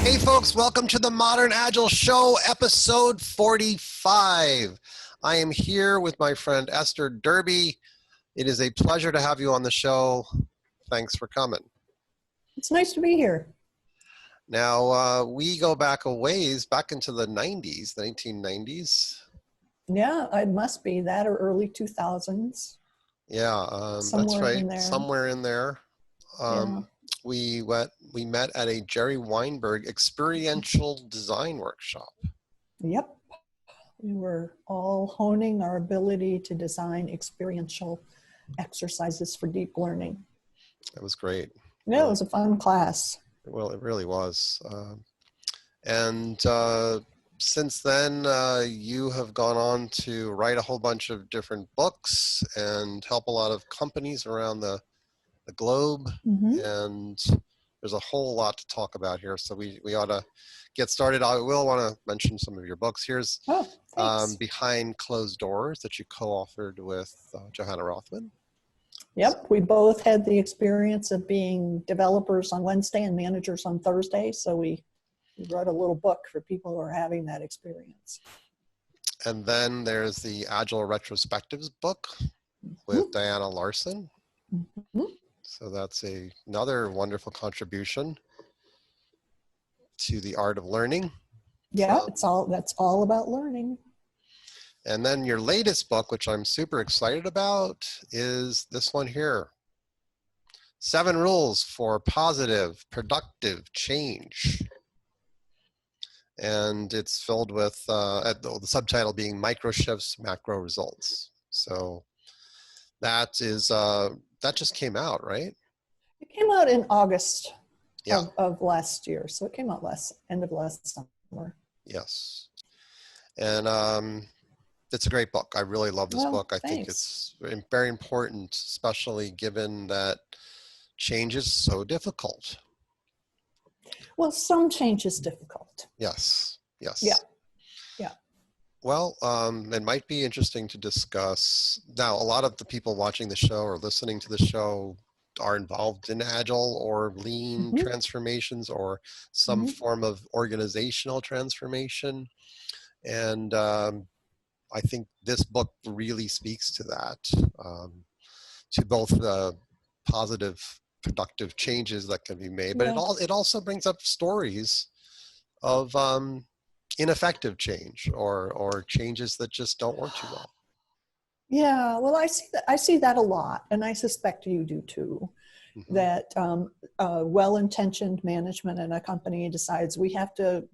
Hey folks, welcome to the Modern Agile Show, episode 45. I am here with my friend Esther Derby. It is a pleasure to have you on the show. Thanks for coming. It's nice to be here. Now, we go back a ways, back into the 90s, the 1990s. Yeah, it must be that or early 2000s. Yeah, Somewhere that's right, in there. somewhere in there. Yeah. We met at a Jerry Weinberg experiential design workshop. Yep. We were all honing our ability to design experiential exercises for deep learning. That was great. Yeah, it was a fun class. Well, it really was. Since then, you have gone on to write a whole bunch of different books and help a lot of companies around the globe. Mm-hmm. And there's a whole lot to talk about here. So we ought to get started. I will want to mention some of your books. Here's Behind Closed Doors that you co-authored with Johanna Rothman. Yep, we both had the experience of being developers on Wednesday and managers on Thursday. So we wrote a little book for people who are having that experience. And then there's the Agile Retrospectives book with Diana Larson. Mm-hmm. So that's another wonderful contribution to the art of learning. Yeah, that's all about learning. And then your latest book, which I'm super excited about, is this one here. 7 Rules for Positive, Productive Change. And it's filled with, the subtitle being Micro Shifts, Macro Results. So that just came out, right? It came out in August Yeah. of last year. So it came out end of last summer. Yes. And it's a great book. I really love this book. I think it's very important, especially given that change is so difficult. Well, some change is difficult. Yes. Yeah. Well, it might be interesting to discuss. Now, a lot of the people watching the show or listening to the show are involved in Agile or Lean transformations or some form of organizational transformation. And I think this book really speaks to that, to both the positive, productive changes that can be made, but it also brings up stories of ineffective change or changes that just don't work too well. Yeah, well, I see that a lot, and I suspect you do too. Mm-hmm. That well-intentioned management in a company decides we have to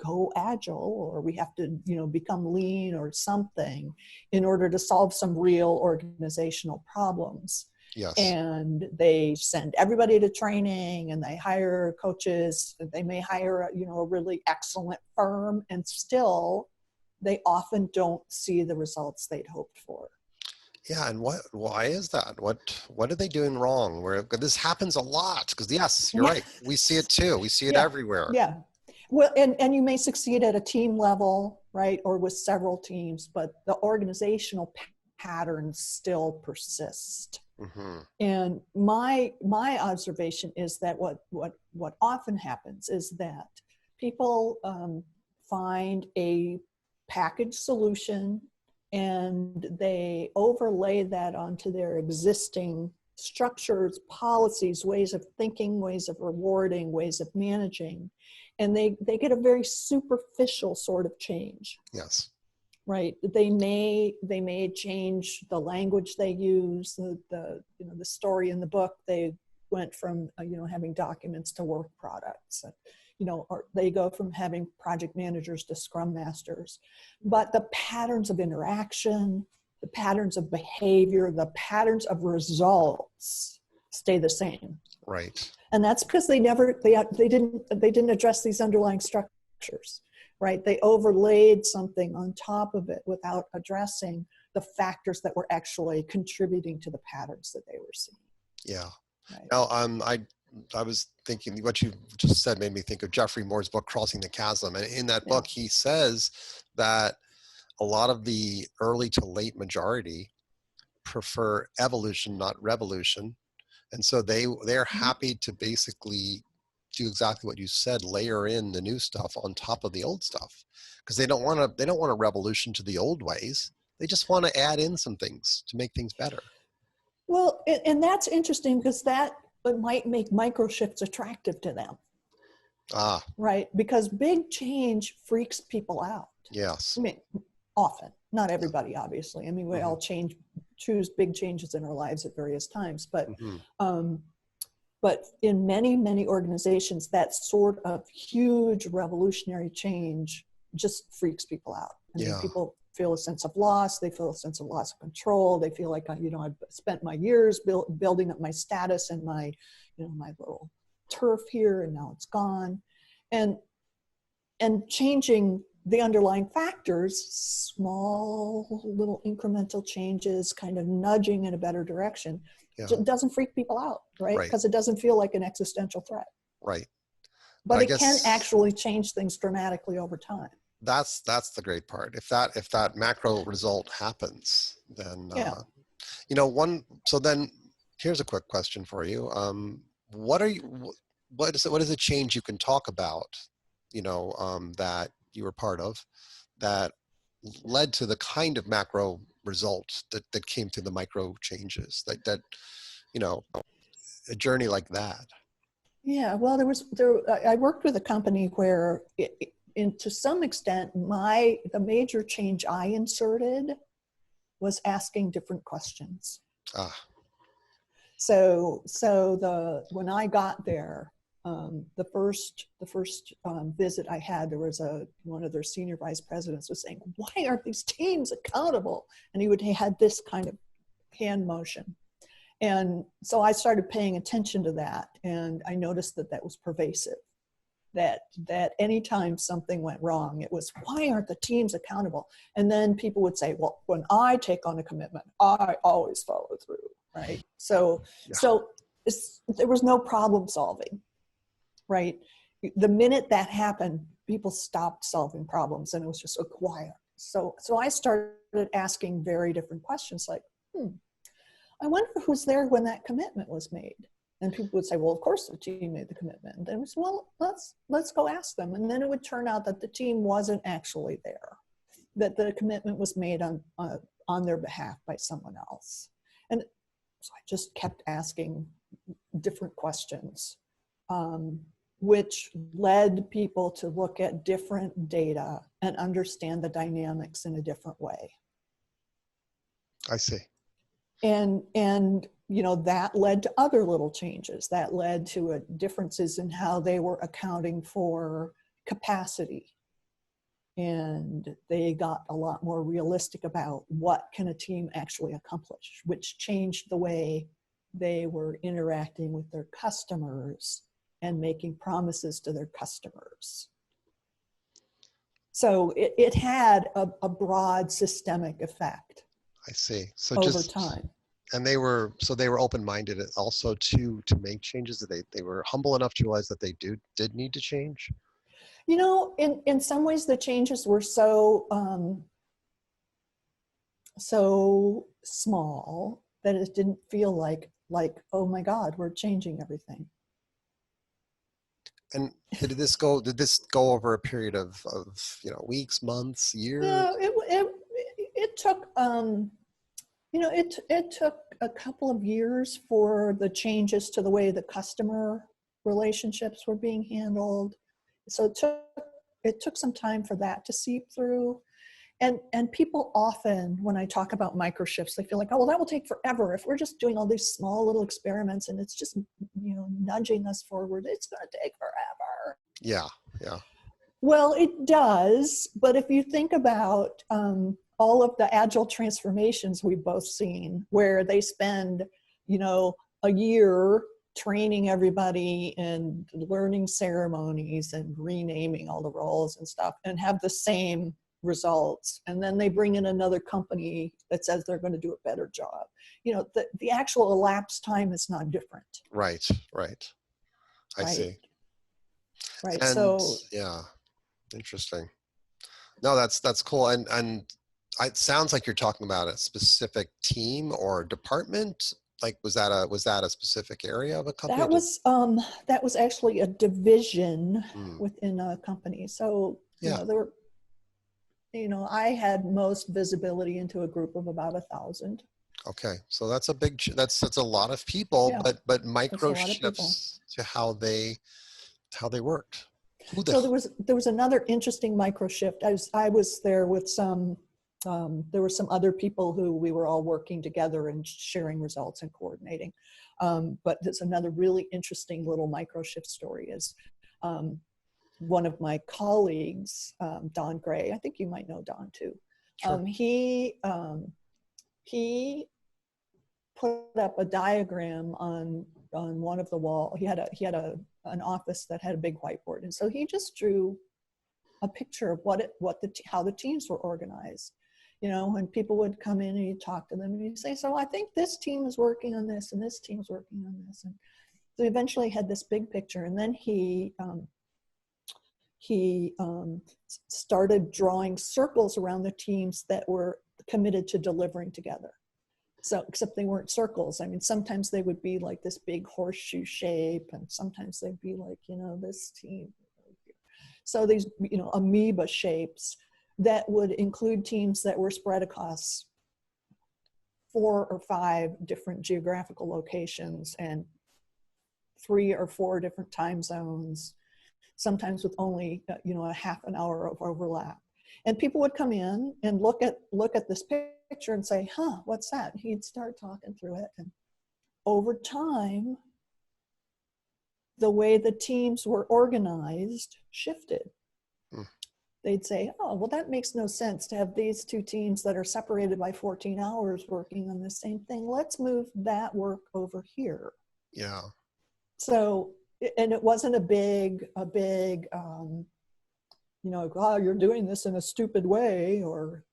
go agile, or we have to become lean or something in order to solve some real organizational problems. Yes. And they send everybody to training, and they hire coaches. They may hire a really excellent firm, and still they often don't see the results they'd hoped for. Yeah, and why is that? What are they doing wrong? Where this happens a lot, because yes, you're right. We see it too. We see it everywhere. Yeah. Well, and you may succeed at a team level, right, or with several teams, but the organizational patterns still persist. Mm-hmm. And my observation is that what often happens is that people find a package solution and they overlay that onto their existing structures, policies, ways of thinking, ways of rewarding, ways of managing, and they get a very superficial sort of change. Yes. Right. They may change the language they use, the story in the book. They went from having documents to work products, or they go from having project managers to scrum masters. But the patterns of interaction, the patterns of behavior, the patterns of results stay the same. Right. And that's because they didn't address these underlying structures. Right, they overlaid something on top of it without addressing the factors that were actually contributing to the patterns that they were seeing. Yeah. Right. Now, I was thinking what you just said made me think of Jeffrey Moore's book, Crossing the Chasm. And in that book, he says that a lot of the early to late majority prefer evolution, not revolution. And so they're happy to basically do exactly what you said, layer in the new stuff on top of the old stuff, because they don't want a revolution to the old ways. They just want to add in some things to make things better. Well, and that's interesting because that might make micro shifts attractive to them. Right? Because big change freaks people out. Yes. I mean, often, not everybody, obviously. I mean, we all choose big changes in our lives at various times, but but in many, many organizations, that sort of huge revolutionary change just freaks people out. I mean, people feel a sense of loss. They feel a sense of loss of control. They feel like, you know, I've spent my years building up my status and my, you know, my little turf here, and now it's gone. And changing the underlying factors, small little incremental changes, kind of nudging in a better direction, doesn't freak people out, right? Because it doesn't feel like an existential threat. Right. But it can actually change things dramatically over time. That's the great part. If that macro result happens, then you know, so then here's a quick question for you. What is a change you can talk about, you know, that you were part of that led to the kind of macro result that came through the micro changes, that you know, a journey like that? Yeah, well, I worked with a company where to some extent, the major change I inserted was asking different questions. So when I got there, the first visit I had, there was one of their senior vice presidents was saying, "Why aren't these teams accountable?" And he had this kind of hand motion. And so I started paying attention to that, and I noticed that was pervasive. That anytime something went wrong, it was, why aren't the teams accountable? And then people would say, well, when I take on a commitment, I always follow through, right? So there was no problem solving, right? The minute that happened, people stopped solving problems, and it was just quiet. So I started asking very different questions like, I wonder who's there when that commitment was made. And people would say, well, of course the team made the commitment. And then we said, well, let's go ask them. And then it would turn out that the team wasn't actually there, that the commitment was made on their behalf by someone else. And so I just kept asking different questions, which led people to look at different data and understand the dynamics in a different way. I see. And you know, that led to other little changes. That led to differences in how they were accounting for capacity. And they got a lot more realistic about what can a team actually accomplish, which changed the way they were interacting with their customers and making promises to their customers. So it had a broad systemic effect. I see. So over time. And they were open-minded also to make changes, that they were humble enough to realize that they did need to change. You know, in some ways the changes were so small that it didn't feel like, oh my God, we're changing everything. And did this go over a period of you know, weeks, months, years? Yeah, it took you know, it took a couple of years for the changes to the way the customer relationships were being handled. So it took some time for that to seep through. And people often, when I talk about micro shifts, they feel like, oh, well, that will take forever. If we're just doing all these small little experiments and it's just, you know, nudging us forward, it's going to take forever. Yeah, yeah. Well, it does. But if you think about all of the agile transformations we've both seen, where they spend, you know, a year training everybody and learning ceremonies and renaming all the roles and stuff, and have the same results, and then they bring in another company that says they're going to do a better job. You know, the actual elapsed time is not different. Right. I see. Right. And so yeah, interesting. No, that's cool. And it sounds like you're talking about a specific team or department, Like, was that a specific area of a company? That was actually a division Hmm. within a company. So, Yeah. I had most visibility into a group of about 1,000. Okay, so that's a big, that's a lot of people, Yeah, but that's a micro lot of people. shifts to how they worked. Who the So there was another interesting micro shift. I was there with some. There were some other people who we were all working together and sharing results and coordinating. But there's another really interesting little micro shift story. Is one of my colleagues, Don Gray. I think you might know Don too. Sure. He put up a diagram on one of the wall. He had an office that had a big whiteboard, and so he just drew a picture of how the teams were organized. When people would come in and you talk to them and you say, so I think this team is working on this and this team is working on this. And so eventually had this big picture, and then he started drawing circles around the teams that were committed to delivering together. So, except they weren't circles. I mean, sometimes they would be like this big horseshoe shape, and sometimes they'd be like, this team. So these, amoeba shapes that would include teams that were spread across 4 or 5 different geographical locations and 3 or 4 different time zones, sometimes with only, a half an hour of overlap. And people would come in and look at this picture and say, what's that? He'd start talking through it. And over time, the way the teams were organized shifted. They'd say, well, that makes no sense to have these 2 teams that are separated by 14 hours working on the same thing. Let's move that work over here. Yeah. So, and it wasn't a big, you're doing this in a stupid way, or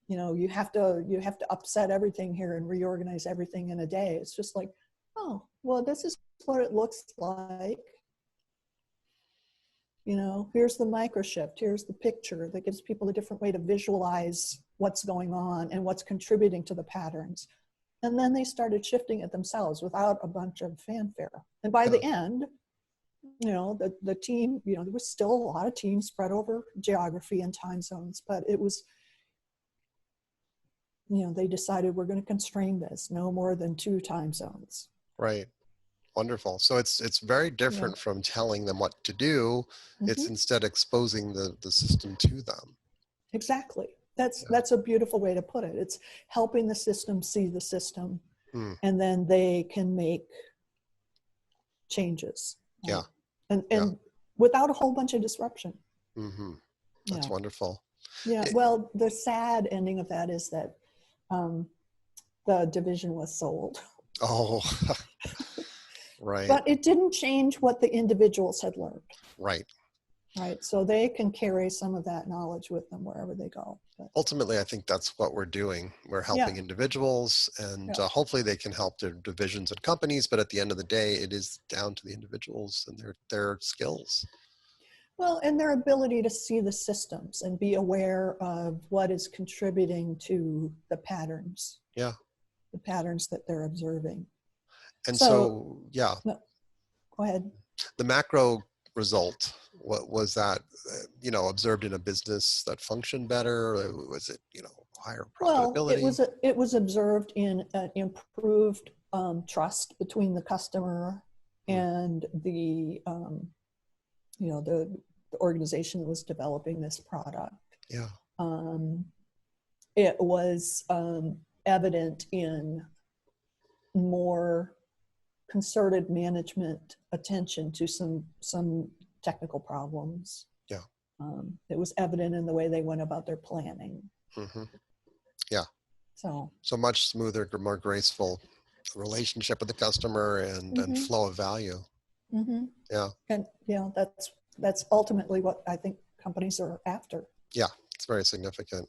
you have to upset everything here and reorganize everything in a day. It's just like, this is what it looks like. Here's the micro shift. Here's the picture that gives people a different way to visualize what's going on and what's contributing to the patterns. And then they started shifting it themselves without a bunch of fanfare. And by the end, the team, there was still a lot of teams spread over geography and time zones, but it was, they decided we're going to constrain this no more than 2 time zones. Right. Wonderful. So it's very different from telling them what to do. Mm-hmm. It's instead exposing the system to them. Exactly. That's a beautiful way to put it. It's helping the system see the system, and then they can make changes. Yeah. And without a whole bunch of disruption. Mm-hmm. That's wonderful. Yeah. Well, the sad ending of that is that the division was sold. Oh. Right. But it didn't change what the individuals had learned. Right. Right. So they can carry some of that knowledge with them wherever they go. But ultimately, I think that's what we're doing. We're helping individuals, and hopefully they can help their divisions and companies. But at the end of the day, it is down to the individuals and their skills. Well, and their ability to see the systems and be aware of what is contributing to the patterns. Yeah. The patterns that they're observing. And so no, go ahead. The macro result, what was that, observed in a business that functioned better? Was it, higher profitability? Well, it was observed in an improved trust between the customer and the organization that was developing this product. Yeah. It was evident in more concerted management attention to some technical problems. Yeah. It was evident in the way they went about their planning. Mm-hmm. Yeah. So much smoother, more graceful relationship with the customer and flow of value. Mm-hmm. Yeah. And that's ultimately what I think companies are after. Yeah, it's very significant.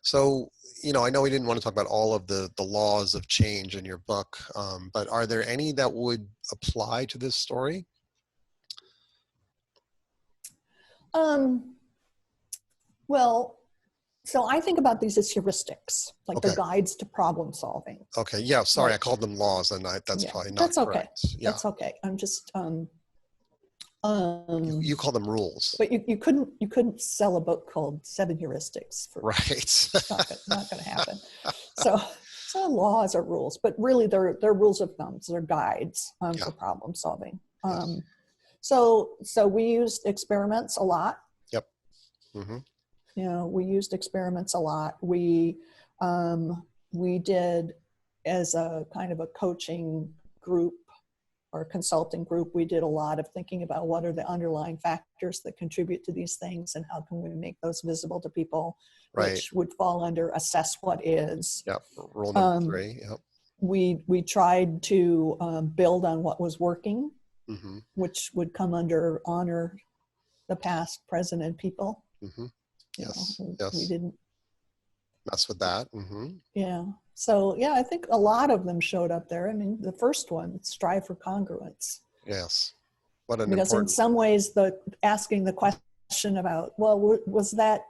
So, I know we didn't want to talk about all of the laws of change in your book, but are there any that would apply to this story? Well, So I think about these as heuristics, like they're Okay. guides to problem solving. Okay. Yeah. Sorry, Right. I called them laws, and that's Yeah, probably not that's okay. correct. Yeah. That's okay. I'm just You call them rules. but you couldn't sell a book called Seven Heuristics for Right. not gonna happen. So laws are rules, but really they're rules of thumbs. They're guides Yeah. for problem solving. Yes. So we used experiments a lot. Yep. Mm-hmm. You know, we used experiments a lot. We did, as a kind of a coaching group or consulting group, we did a lot of thinking about what are the underlying factors that contribute to these things and how can we make those visible to people, Right. which would fall under assess what is. Yep. Rule number 3. Yep. We tried to build on what was working, Mm-hmm. which would come under honor the past, present, and people. Mm-hmm. Yes. You know, Yes. we didn't mess with that. Mm-hmm. Yeah. So yeah, I think a lot of them showed up there. I mean, the first one, strive for congruence. Yes. What an Because in important. some ways, asking the question about, well, was that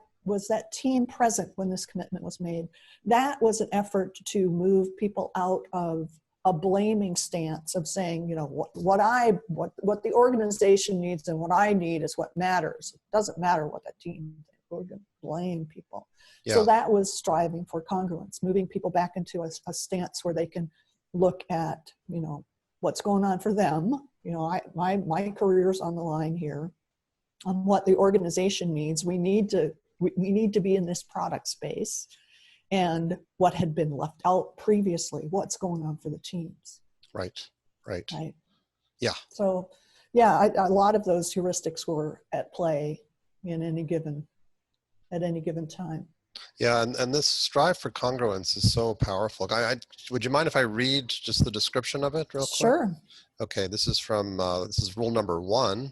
team present when this commitment was made? That was an effort to move people out of a blaming stance of saying, you know, what the organization needs and what I need is what matters. It doesn't matter what that team thinks. We're going to blame people. Yeah. So that was striving for congruence, moving people back into a stance where they can look at, you know, what's going on for them. You know, my career's on the line here. On what the organization needs, we need to be in this product space, and what had been left out previously. What's going on for the teams? Right. Right. Right. Yeah. So, yeah, a lot of those heuristics were at play at any given time. Yeah, and this strive for congruence is so powerful. Would you mind if I read just the description of it real quick? Sure. Okay, this is rule number 1.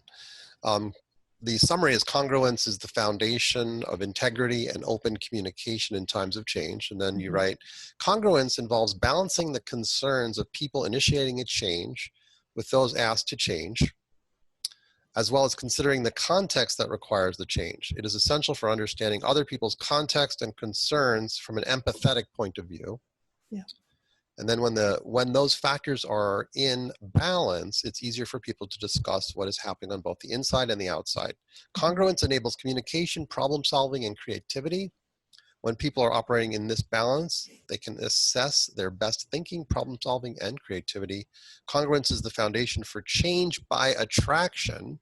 The summary is congruence is the foundation of integrity and open communication in times of change. And then you write, congruence involves balancing the concerns of people initiating a change with those asked to change, as well as considering the context that requires the change. It is essential for understanding other people's context and concerns from an empathetic point of view. Yeah. And then when those factors are in balance, it's easier for people to discuss what is happening on both the inside and the outside. Congruence enables communication, problem solving, and creativity. When people are operating in this balance, they can assess their best thinking, problem solving, and creativity. Congruence is the foundation for change by attraction,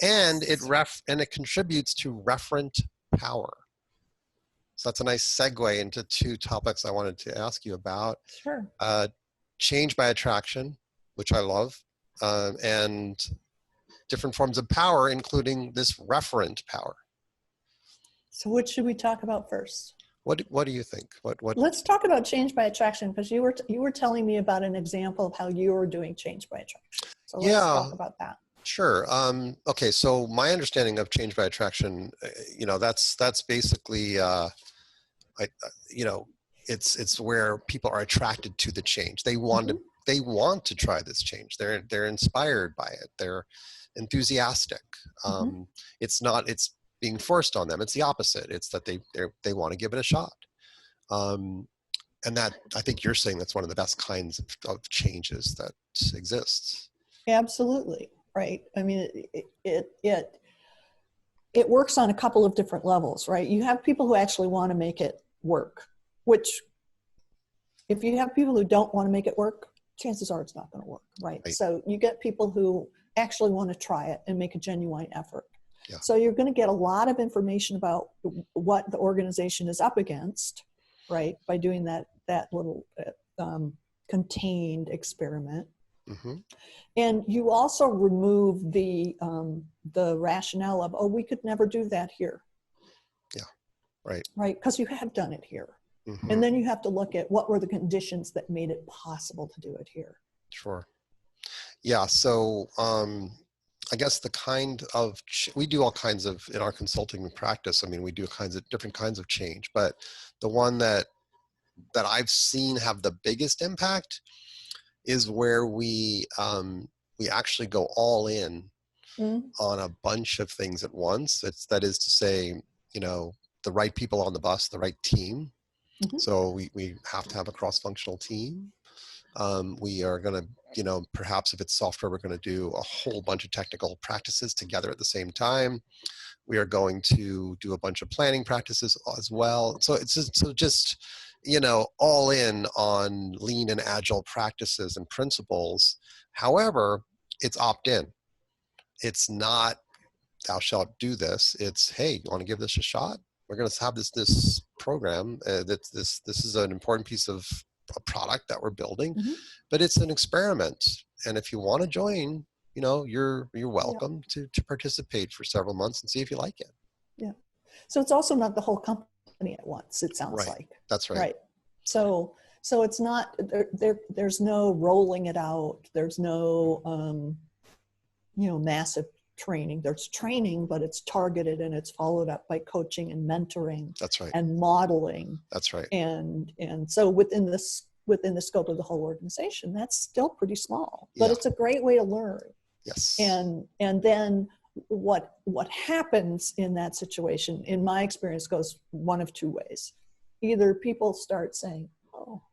and it contributes to referent power. So that's a nice segue into 2 topics I wanted to ask you about. Sure. Change by attraction, which I love, and different forms of power, including this referent power. So what should we talk about first? What do you think? What? Let's talk about change by attraction, because you were telling me about an example of how you were doing change by attraction. So let's talk about that. Sure. Okay. So my understanding of change by attraction, that's basically, it's where people are attracted to the change. They want to try this change. They're inspired by it. They're enthusiastic. It's being forced on them. It's the opposite. It's that they want to give it a shot. And that, I think you're saying, that's one of the best kinds of changes that exists. Absolutely. Right. I mean, it works on a couple of different levels, right? You have people who actually want to make it work, which if you have people who don't want to make it work, chances are it's not going to work, right? So you get people who actually want to try it and make a genuine effort. Yeah. So you're going to get a lot of information about what the organization is up against, right? By doing that little contained experiment. And you also remove the rationale of, oh, we could never do that here. Yeah, right. Right, because you have done it here. And then you have to look at what were the conditions that made it possible to do it here. Sure. Yeah, so I guess we do all kinds of, in our consulting practice, I mean, we do different kinds of change, but the one that I've seen have the biggest impact is where we actually go all in on a bunch of things at once. That is to say, the right people on the bus, the right team. Mm-hmm. So we have to have a cross-functional team. We are going to, perhaps if it's software, we're going to do a whole bunch of technical practices together at the same time. We are going to do a bunch of planning practices as well. So it's just all in on lean and agile practices and principles. However, it's opt-in. It's not thou shalt do this. It's, hey, you want to give this a shot? We're going to have this program. This is an important piece of a product that we're building, Mm-hmm. but it's an experiment. And if you want to join, you're welcome to participate for several months and see if you like it. Yeah. So it's also not the whole company at once, it sounds Right. like. That's right. Right. So it's not there's no rolling it out. There's no massive training. There's training, but it's targeted and it's followed up by coaching and mentoring. That's right. And modeling. That's right. And so within the scope of the whole organization, that's still pretty small, but it's a great way to learn. Yes. And then what happens in that situation, in my experience, goes one of two ways. Either people start saying, oh,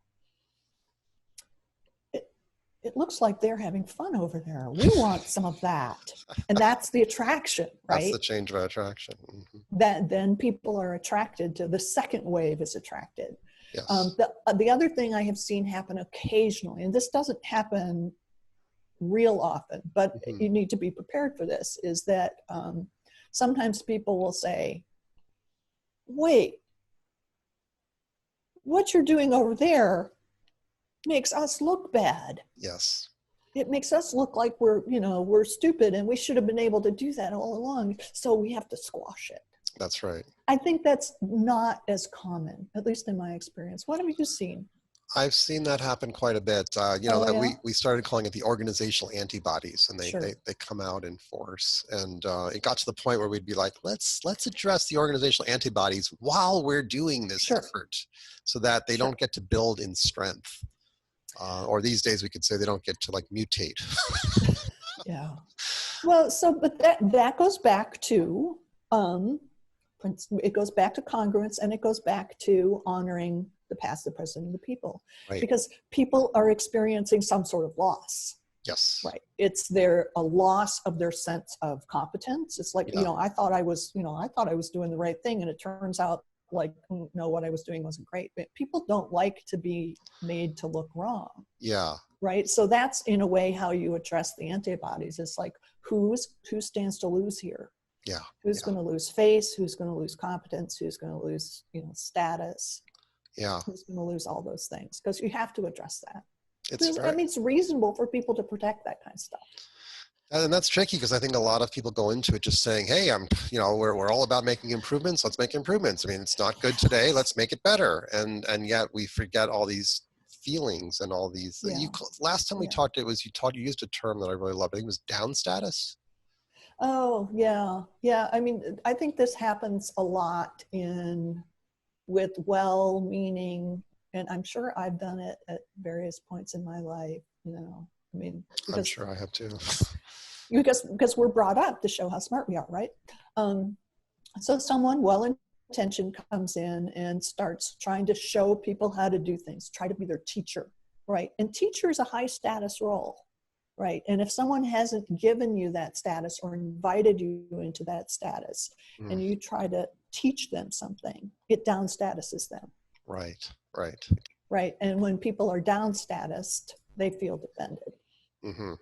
it looks like they're having fun over there. We want some of that. And that's the attraction, right? That's the change of attraction. Mm-hmm. Then people are attracted to, the second wave is attracted. Yes. The other thing I have seen happen occasionally, and this doesn't happen real often, but Mm-hmm. you need to be prepared for this, is that sometimes people will say, wait, what you're doing over there makes us look bad. Yes. It makes us look like we're stupid and we should have been able to do that all along. So we have to squash it. That's right. I think that's not as common, at least in my experience. What have you seen? I've seen that happen quite a bit. We started calling it the organizational antibodies, and they come out in force. And it got to the point where we'd be like, let's address the organizational antibodies while we're doing this effort, so that they don't get to build in strength. Or these days we could say they don't get to mutate. Yeah. Well, but that goes back to it goes back to congruence, and it goes back to honoring the past, the present, and the people. Right. Because people are experiencing some sort of loss. Yes. Right. It's a loss of their sense of competence. It's like, I thought I was doing the right thing, and it turns out no, what I was doing wasn't great. But people don't like to be made to look wrong. Yeah. Right. So that's in a way how you address the antibodies. It's like, who stands to lose here? Yeah. Who's going to lose face? Who's going to lose competence? Who's going to lose, status? Yeah. Who's going to lose all those things? Because you have to address that. It's reasonable for people to protect that kind of stuff. And that's tricky, because I think a lot of people go into it just saying, hey, we're all about making improvements. Let's make improvements. I mean, it's not good today. Let's make it better. And yet we forget all these feelings and all these. Yeah. Last time we talked, you used a term that I really loved. I think it was down status. Oh, yeah. Yeah. I mean, I think this happens a lot with well-meaning, and I'm sure I've done it at various points in my life, I'm sure I have too. because we're brought up to show how smart we are, right? So someone well-intentioned comes in and starts trying to show people how to do things, try to be their teacher, right? And teacher is a high status role, right? And if someone hasn't given you that status or invited you into that status, and you try to teach them something, it down statuses them. Right. Right. And when people are down statused, they feel defended. Mm-hmm.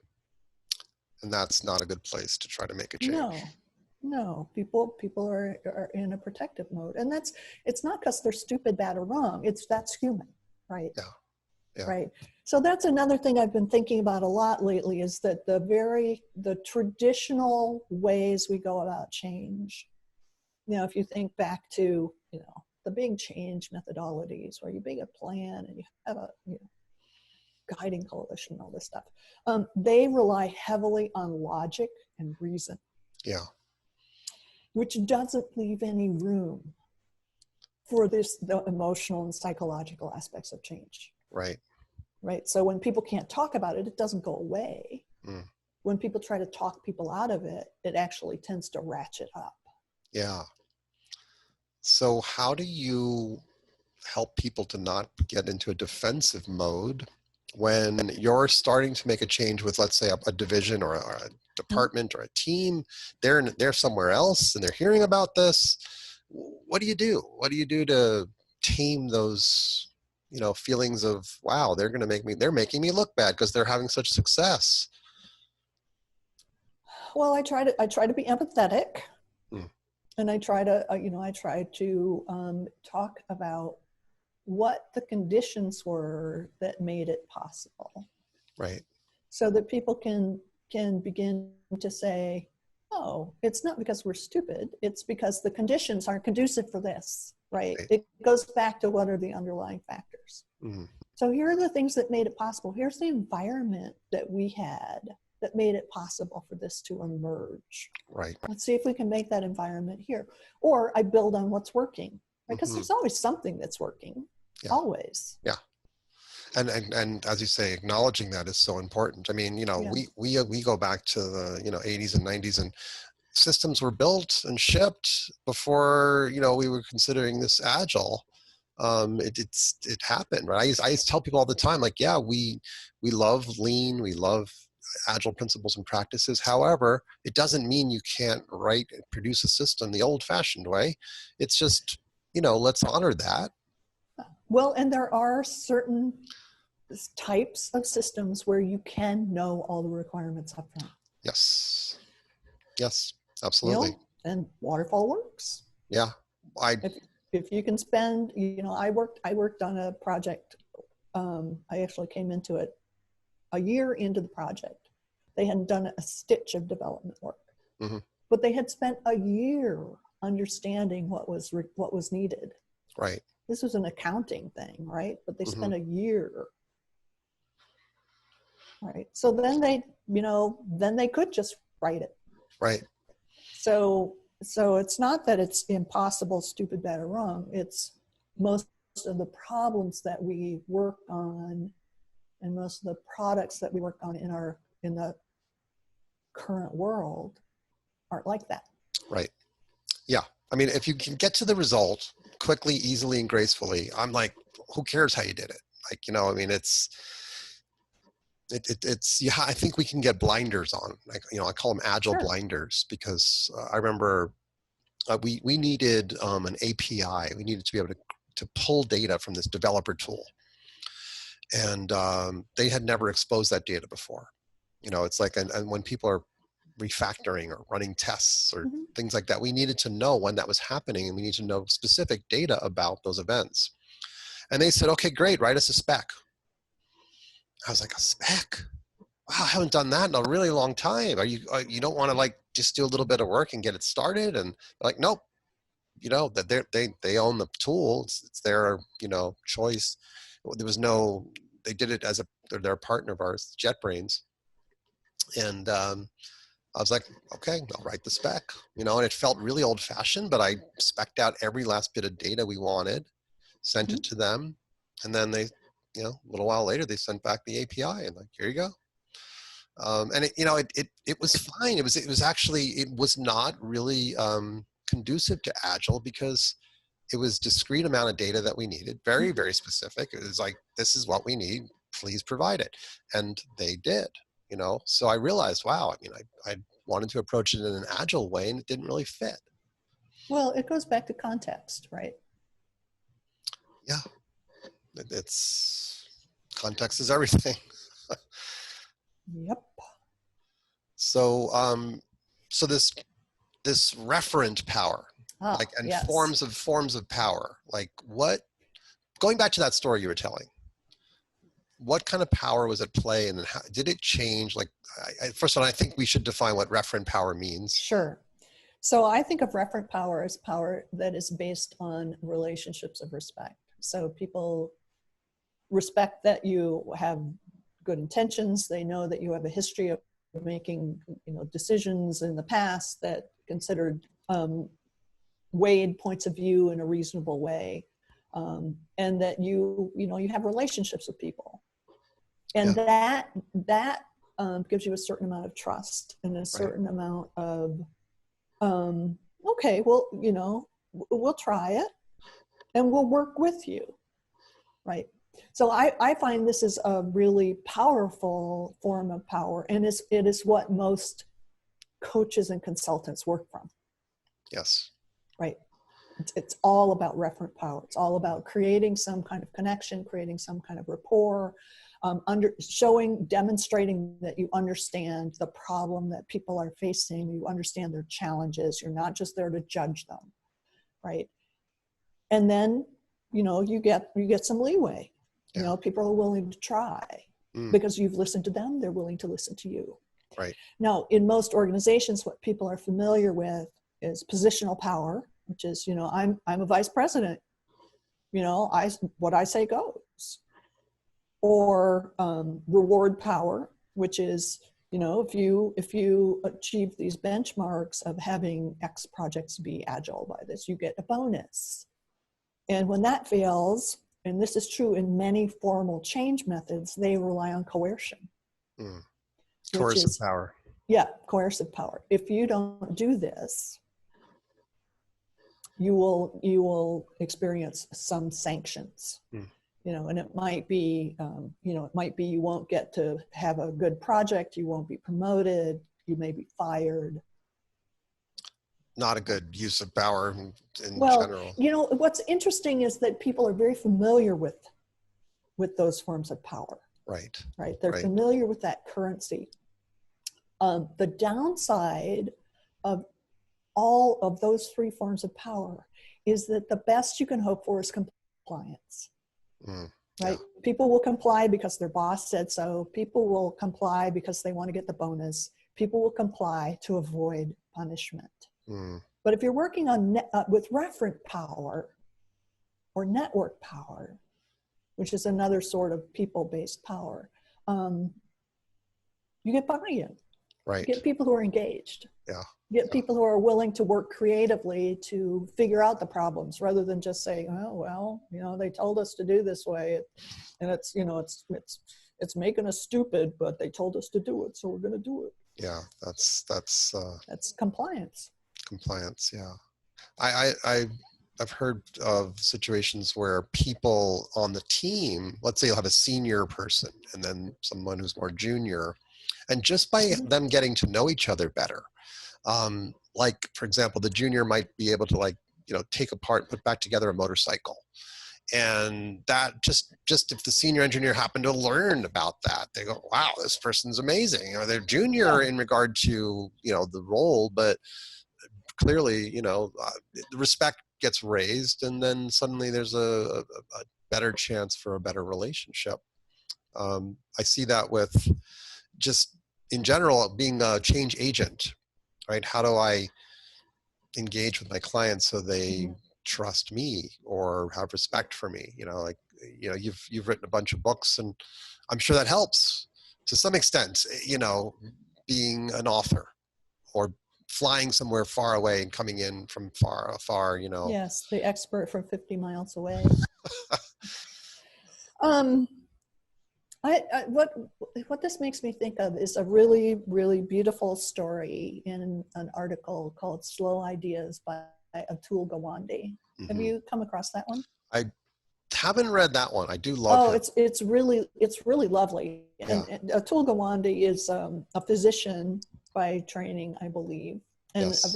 And that's not a good place to try to make a change. No. People are in a protective mode, and it's not because they're stupid, bad, or wrong. That's human, right? Yeah. Right. So that's another thing I've been thinking about a lot lately, is that the traditional ways we go about change. If you think back to the big change methodologies, where you make a plan and you have a guiding coalition and all this stuff, they rely heavily on logic and reason. Yeah. Which doesn't leave any room for the emotional and psychological aspects of change. Right. So when people can't talk about it, it doesn't go away. When people try to talk people out of it, it actually tends to ratchet up. Yeah. So how do you help people to not get into a defensive mode when you're starting to make a change with, let's say, a division or a department or a team? They're somewhere else and they're hearing about this. What do you do? What do you do to tame those, feelings of, wow, they're making me look bad because they're having such success? Well, I try to be empathetic, Mm, and I try to talk about what the conditions were that made it possible, right. so that people can begin to say, oh, it's not because we're stupid, it's because the conditions aren't conducive for this, right? Right. It goes back to what are the underlying factors. Mm, So here are the things that made it possible. Here's the environment that we had that made it possible for this to emerge. right. Let's see if we can make that environment here. Or I build on what's working, right? Because Hmm. there's always something that's working, Yeah. always. Yeah. And as you say, acknowledging that is so important. I mean, Yeah. we go back to the 80s and 90s, and systems were built and shipped before we were considering this agile. It happened, right? I used to tell people all the time, like, yeah, we love lean, we love agile principles and practices. However, it doesn't mean you can't write and produce a system the old-fashioned way. It's just, let's honor that. Well, and there are certain types of systems where you can know all the requirements up front. Yes. Yes, absolutely. And waterfall works. Yeah. I If you can spend, I worked on a project. I actually came into it a year into the project. They hadn't done a stitch of development work, mhm, but they had spent a year understanding what was needed. right. This was an accounting thing, right? But they Hmm. spent a year, right? So then they could just write it. Right. So it's not that it's impossible, stupid, bad, or wrong. It's most of the problems that we work on and most of the products that we work on in the current world aren't like that. Right. Yeah. I mean, if you can get to the result quickly, easily, and gracefully, I'm like, who cares how you did it? Like, I mean, it's yeah. I think we can get blinders on. Like, I call them agile Sure. blinders because I remember we needed an API. We needed to be able to pull data from this developer tool, and they had never exposed that data before. It's like, and when people are refactoring or running tests or Mm-hmm. things like that, we needed to know when that was happening, and we need to know specific data about those events. And they said, okay, great, write us a spec. I was like, a spec? Wow, I haven't done that in a really long time. You don't want to like just do a little bit of work and get it started? And like, nope, that they own the tool. It's their choice. There was no, they did it as they're a partner of ours, JetBrains. And I was like, okay, I'll write the spec, and it felt really old fashioned, but I spec'd out every last bit of data we wanted, sent Mm-hmm. it to them. And then they, a little while later, they sent back the API and like, here you go. And it was fine. It was actually, it was not really conducive to Agile because it was discrete amount of data that we needed, very, very specific. It was like, this is what we need, please provide it. And they did. So I realized, wow, I mean, I wanted to approach it in an agile way and it didn't really fit. Well, it goes back to context, right? Yeah, it's context is everything. Yep. So, so this referent power, like, and Yes. forms of power, like going back to that story you were telling, what kind of power was at play, and how did it change? Like, first of all, I think we should define what referent power means. Sure. So I think of referent power as power that is based on relationships of respect. So people respect that you have good intentions. They know that you have a history of making decisions in the past that considered weighed points of view in a reasonable way, and that you have relationships with people, and Yeah. that gives you a certain amount of trust and a certain amount of okay, well, we'll try it and we'll work with you, right? So I find this is a really powerful form of power, and it is what most coaches and consultants work from. Yes. Right. It's all about referent power. It's all about creating some kind of connection, creating some kind of rapport, demonstrating that you understand the problem that people are facing, you understand their challenges, you're not just there to judge them, right? And then, you get some leeway. Yeah. People are willing to try because you've listened to them, they're willing to listen to you. Right. Now, in most organizations, what people are familiar with is positional power, which is, I'm a vice president, what I say goes. Or reward power, which is, if you achieve these benchmarks of having X projects be agile by this, you get a bonus. And when that fails, and this is true in many formal change methods, they rely on coercion. Coercive power. Yeah, coercive power. If you don't do this, you will experience some sanctions. And it might be, you won't get to have a good project, you won't be promoted, you may be fired. Not a good use of power in general. What's interesting is that people are very familiar with those forms of power. Right. Right. They're familiar with that currency. The downside of all of those three forms of power is that the best you can hope for is compliance. Right? Yeah. People will comply because their boss said so. People will comply because they want to get the bonus. People will comply to avoid punishment. But if you're working on with referent power or network power, which is another sort of people-based power, you get buy-in. Right. You get people who are engaged. Yeah. Get people who are willing to work creatively to figure out the problems rather than just say, oh, well, they told us to do this way, and it's making us stupid, but they told us to do it, so we're going to do it. Yeah, that's compliance. Compliance, yeah. I've heard of situations where people on the team, let's say you'll have a senior person and then someone who's more junior, and just by them getting to know each other better, like, for example, the junior might be able to take apart, put back together a motorcycle. And that just if the senior engineer happened to learn about that, they go, wow, this person's amazing. Or they're junior in regard to, the role, but clearly, the respect gets raised, and then suddenly there's a better chance for a better relationship. I see that with just in general being a change agent, right? How do I engage with my clients so they trust me or have respect for me? You've written a bunch of books, and I'm sure that helps to some extent, being an author or flying somewhere far away and coming in from afar. Yes, the expert from 50 miles away. What this makes me think of is a really, really beautiful story in an article called Slow Ideas by Atul Gawande. Have you come across that one? I haven't read that one. I do love him. It's really lovely. Yeah. And Atul Gawande is a physician by training, I believe, and a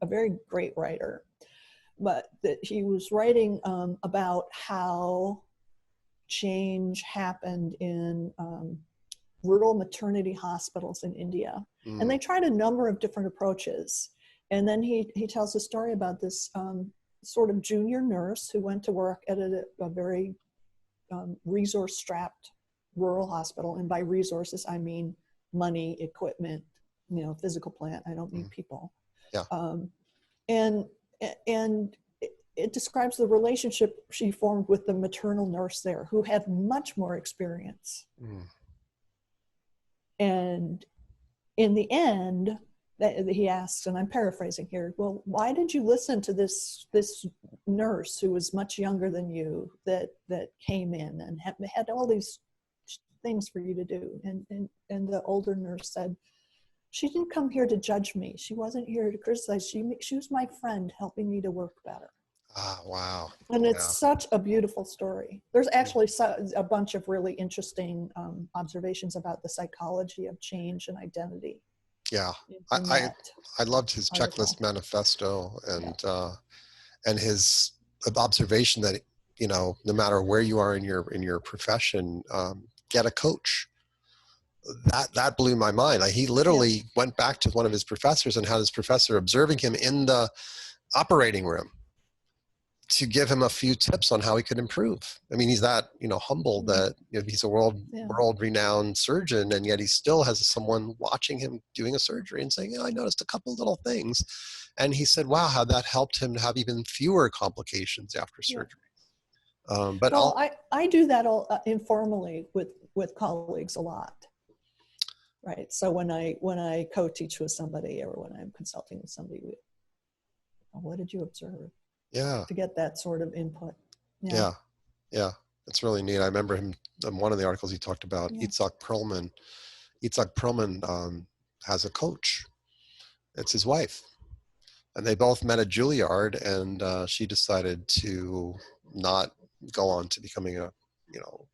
very great writer. But he was writing about how change happened in rural maternity hospitals in India. And they tried a number of different approaches. And then he tells a story about this sort of junior nurse who went to work at a very resource-strapped rural hospital. And by resources, I mean money, equipment, physical plant. I don't mean people. Yeah. And it describes the relationship she formed with the maternal nurse there, who had much more experience. And in the end, he asks, and I'm paraphrasing here, well, why did you listen to this nurse who was much younger than you that came in and had all these things for you to do? And the older nurse said, she didn't come here to judge me. She wasn't here to criticize. She was my friend helping me to work better. Ah, wow. And Yeah. it's such a beautiful story. There's actually a bunch of really interesting observations about the psychology of change and identity. Yeah. In I, that I loved his article. checklist manifesto Yeah. and his observation that, you know, no matter where you are in your profession, get a coach. That blew my mind. Like, he literally went back to one of his professors and had his professor observing him in the operating room to give him a few tips on how he could improve. I mean, he's that, you know, humble that, you know, he's a world renowned surgeon, and yet he still has someone watching him doing a surgery and saying, I noticed a couple little things. And he said, wow, how that helped him to have even fewer complications after surgery. But well, I do that all informally with colleagues a lot. Right. So when I co-teach with somebody or when I'm consulting with somebody, what did you observe? Yeah. To get that sort of input. Yeah. It's really neat. I remember him in one of the articles he talked about Itzhak Perlman. Itzhak Perlman has a coach. It's his wife. And they both met at Juilliard, and she decided to not go on to becoming a, you know,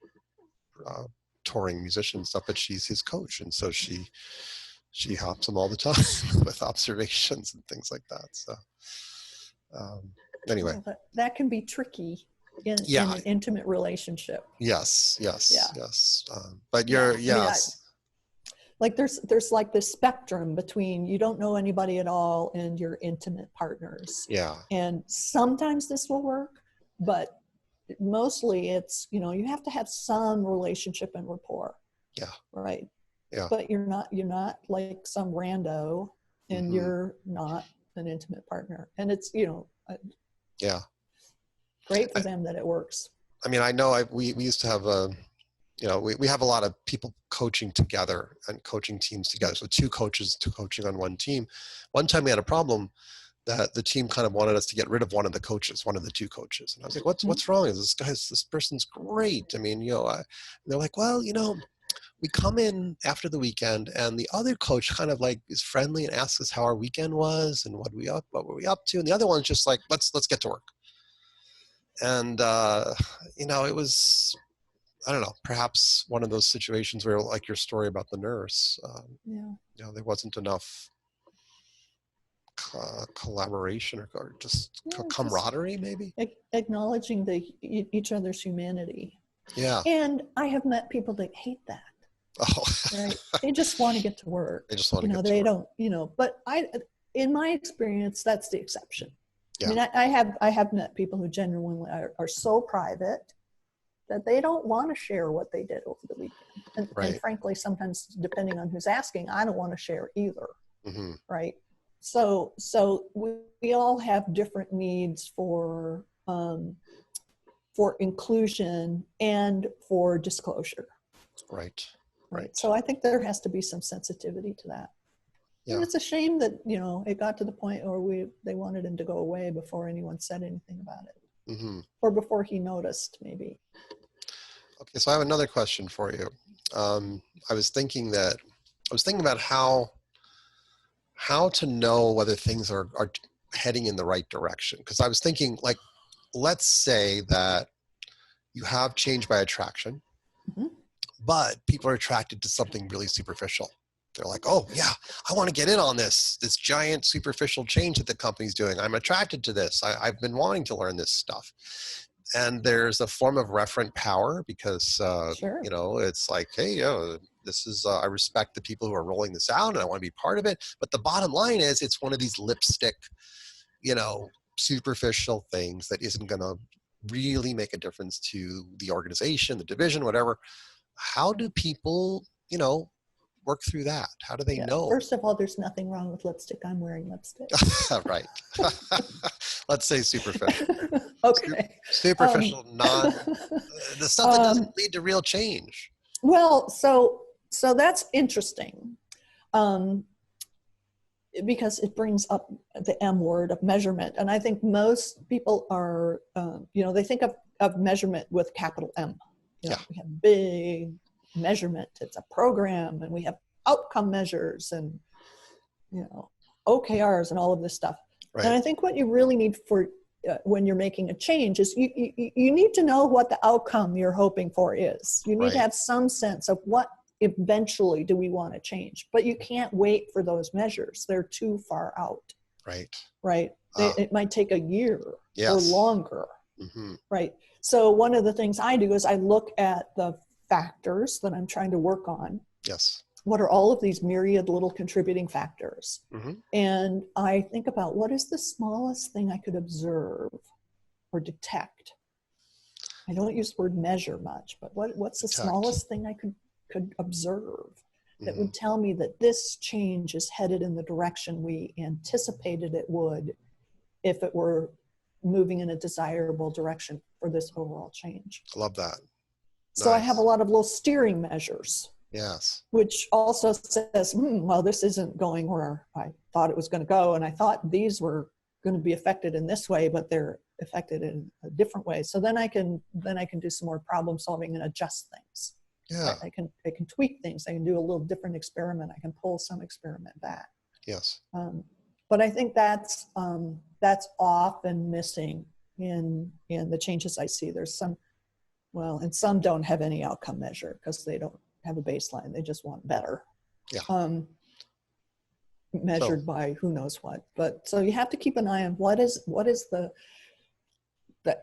touring musician and stuff, but she's his coach. And so she helps him all the time with observations and things like that. So anyway. Well, that can be tricky in an intimate relationship. Yes. But like there's like this spectrum between you don't know anybody at all and your intimate partners. Yeah. And sometimes this will work, but mostly it's, you know, you have to have some relationship and rapport. Yeah. Right. Yeah. But you're not like some rando, and you're not an intimate partner. And it's, you know, great for them that it works. I mean, I know we used to have we have a lot of people coaching together and coaching teams together. So two coaches coaching on one team. One time we had a problem that the team kind of wanted us to get rid of one of the coaches, one of the two coaches. And I was like, what's wrong? This person's great. I mean, you know, they're like, well, you know, we come in after the weekend and the other coach kind of like is friendly and asks us how our weekend was and what were we up to. And the other one's just like, let's get to work. And, you know, it was, I don't know, perhaps one of those situations where, like your story about the nurse, you know, there wasn't enough collaboration or just camaraderie, maybe acknowledging each other's humanity. Yeah. And I have met people that hate that. Oh. Right. They just want to get to work. They just want to get to work. They don't, you know, but in my experience, that's the exception. Yeah. I mean, I have met people who genuinely are so private that they don't want to share what they did over the weekend. And frankly, sometimes depending on who's asking, I don't want to share either. Right. So we all have different needs for inclusion and for disclosure. Right. So I think there has to be some sensitivity to that. Yeah. And it's a shame that, you know, it got to the point where they wanted him to go away before anyone said anything about it. Or before he noticed, maybe. Okay, so I have another question for you. I was thinking about how to know whether things are heading in the right direction. Because I was thinking, like, let's say that you have change by attraction, but people are attracted to something really superficial. They're like, oh yeah, I want to get in on this giant superficial change that the company's doing. I'm attracted to this. I've been wanting to learn this stuff. And there's a form of referent power because, you know, it's like, hey, this is, I respect the people who are rolling this out and I want to be part of it. But the bottom line is it's one of these lipstick, you know, superficial things that isn't going to really make a difference to the organization, the division, whatever. How do people, you know, work through that? How do they know? First of all, there's nothing wrong with lipstick. I'm wearing lipstick. Right. Let's say superficial. Okay. Superficial, not the stuff that doesn't lead to real change. Well, so that's interesting. Because it brings up the M word of measurement. And I think most people are, you know, they think of measurement with capital M. You know, we have big measurement. It's a program, and we have outcome measures and, you know, OKRs and all of this stuff. And I think what you really need when you're making a change is you need to know what the outcome you're hoping for is. You need to have some sense of what eventually do we want to change, but you can't wait for those measures. They're too far out. Right. It might take a year or longer. Right. So one of the things I do is I look at the factors that I'm trying to work on. What are all of these myriad little contributing factors? And I think about what is the smallest thing I could observe or detect. I don't use the word measure much, but what's the smallest thing I could observe that would tell me that this change is headed in the direction we anticipated it would if it were moving in a desirable direction for this overall change. I love that. So I have a lot of little steering measures. Which also says, well, this isn't going where I thought it was going to go. And I thought these were going to be affected in this way, but they're affected in a different way. So then I can do some more problem solving and adjust things. I can tweak things. I can do a little different experiment. I can pull some experiment back. But I think that's often missing in the changes I see. There's some, and some don't have any outcome measure because they don't have a baseline. They just want better. Measured by who knows what. But so you have to keep an eye on what is the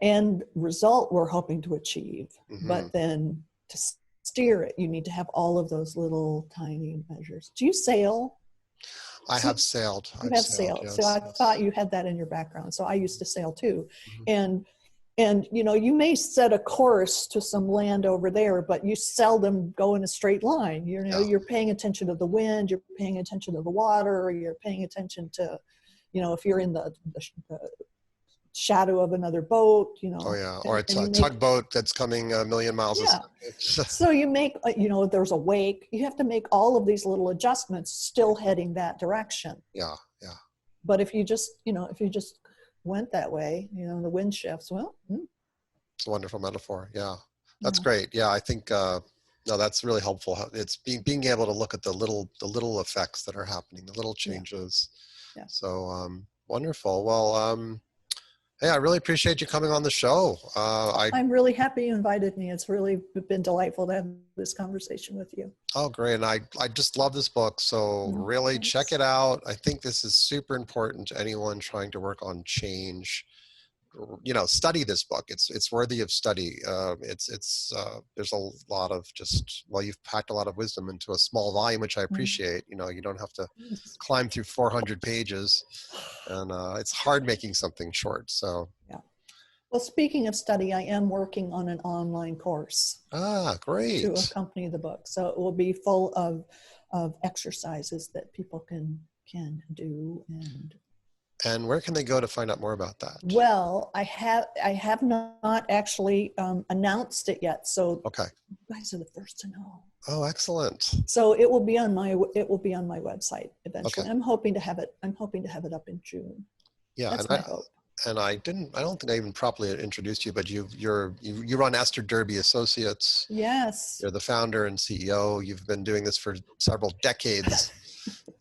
end result we're hoping to achieve. But then to steer it, you need to have all of those little tiny measures. Do you sail? I have sailed. You have sailed. So I thought you had that in your background. So I used to sail too. And you may set a course to some land over there, but you seldom go in a straight line. You're paying attention to the wind, you're paying attention to the water, you're paying attention to, if you're in the shadow of another boat, or it's a tugboat that's coming a million miles. So you make, there's a wake. You have to make all of these little adjustments, still heading that direction. But if you just went that way, the wind shifts. It's a wonderful metaphor. That's great. I think that's really helpful. It's being able to look at the little effects that are happening, the little changes. So wonderful. Well, hey, I really appreciate you coming on the show. I'm really happy you invited me. It's really been delightful to have this conversation with you. Oh, great. And I just love this book. So really check it out. I think this is super important to anyone trying to work on change. Study this book. It's worthy of study. There's a lot of you've packed a lot of wisdom into a small volume, which I appreciate. You don't have to climb through 400 pages, and it's hard making something short. So Well, speaking of study, I am working on an online course. Great. To accompany the book, so it will be full of exercises that people can do. And where can they go to find out more about that? Well, I have not actually announced it yet. So you guys are the first to know. Oh, excellent. So it will be on my website eventually. I'm hoping to have it up in June. That's my hope. And I don't think I even properly introduced you, but you run Esther Derby Associates. Yes. You're the founder and CEO. You've been doing this for several decades.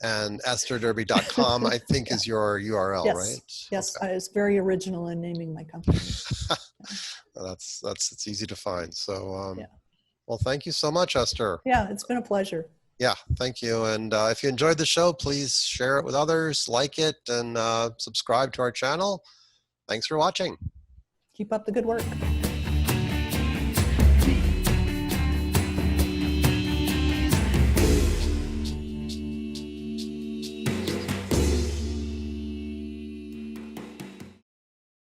And estherderby.com, I think, is your URL, right? Yes, I was very original in naming my company. It's easy to find. So, well, thank you so much, Esther. Yeah, it's been a pleasure. Yeah, thank you. And if you enjoyed the show, please share it with others, like it, and subscribe to our channel. Thanks for watching. Keep up the good work.